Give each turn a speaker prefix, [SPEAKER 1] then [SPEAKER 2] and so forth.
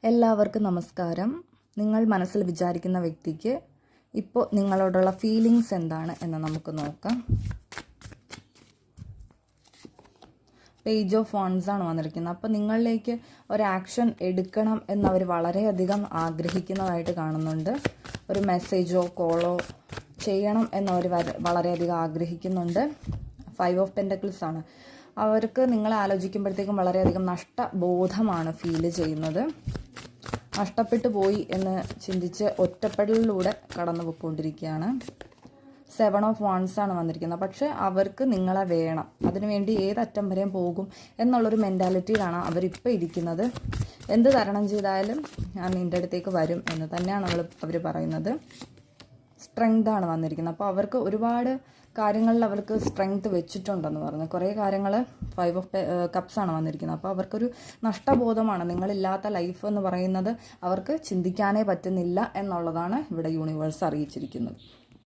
[SPEAKER 1] എല്ലാവർക്കും നമസ്കാരം. നിങ്ങൾ മനസ്സിൽ വിചാരിക്കുന്ന വ്യക്തിക്ക് ഇപ്പോൾ നിങ്ങളോടുള്ള ഫീലിങ്സ് എന്താണ് എന്ന് നമുക്ക് നോക്കാം. പേജ് ഓഫ് വൺസ് ആണ് വന്നിരിക്കുന്നത്. അപ്പോൾ നിങ്ങളിലേക്ക് ഒരു ആക്ഷൻ എടുക്കണം എന്നവർ വളരെയധികം ആഗ്രഹിക്കുന്നതായിട്ട് കാണുന്നുണ്ട്. ഒരു മെസ്സേജോ കോളോ ചെയ്യണം എന്നവർ വളരെയധികം ആഗ്രഹിക്കുന്നുണ്ട്. 5 ഓഫ് പെൻറ്റക്കിൾസ് ആണ്. അവർക്ക് നിങ്ങളെ ആലോചിക്കുമ്പോഴത്തേക്കും വളരെയധികം നഷ്ടബോധമാണ് ഫീൽ ചെയ്യുന്നത്. നഷ്ടപ്പെട്ടു പോയി എന്ന് ചിന്തിച്ച് ഒറ്റപ്പെടലിലൂടെ കടന്നു പോയിക്കൊണ്ടിരിക്കുകയാണ്. 7 ഓഫ് വൺസ് ആണ് വന്നിരിക്കുന്നത്. പക്ഷേ അവർക്ക് നിങ്ങളെ വേണം, അതിനുവേണ്ടി ഏതറ്റം വരെയും പോകും എന്നുള്ളൊരു മെൻറ്റാലിറ്റിയിലാണ് അവരിപ്പോൾ ഇരിക്കുന്നത്. എന്ത് തരണം ചെയ്താലും ഞാൻ നിൻ്റെ അടുത്തേക്ക് വരും എന്ന് തന്നെയാണ് അവർ പറയുന്നത്. സ്ട്രെങ്ത് ആണ് വന്നിരിക്കുന്നത്. അപ്പോൾ അവർക്ക് ഒരുപാട് കാര്യങ്ങളിൽ അവർക്ക് സ്ട്രെങ്ത് വെച്ചിട്ടുണ്ടെന്ന് പറഞ്ഞു. കുറേ കാര്യങ്ങൾ 5 ഓഫ് കപ്സ് ആണ് വന്നിരിക്കുന്നത്. അപ്പോൾ അവർക്കൊരു നഷ്ടബോധമാണ്. നിങ്ങളില്ലാത്ത ലൈഫ് എന്ന് പറയുന്നത് അവർക്ക് ചിന്തിക്കാനേ പറ്റുന്നില്ല എന്നുള്ളതാണ് ഇവിടെ യൂണിവേഴ്സ് അറിയിച്ചിരിക്കുന്നത്.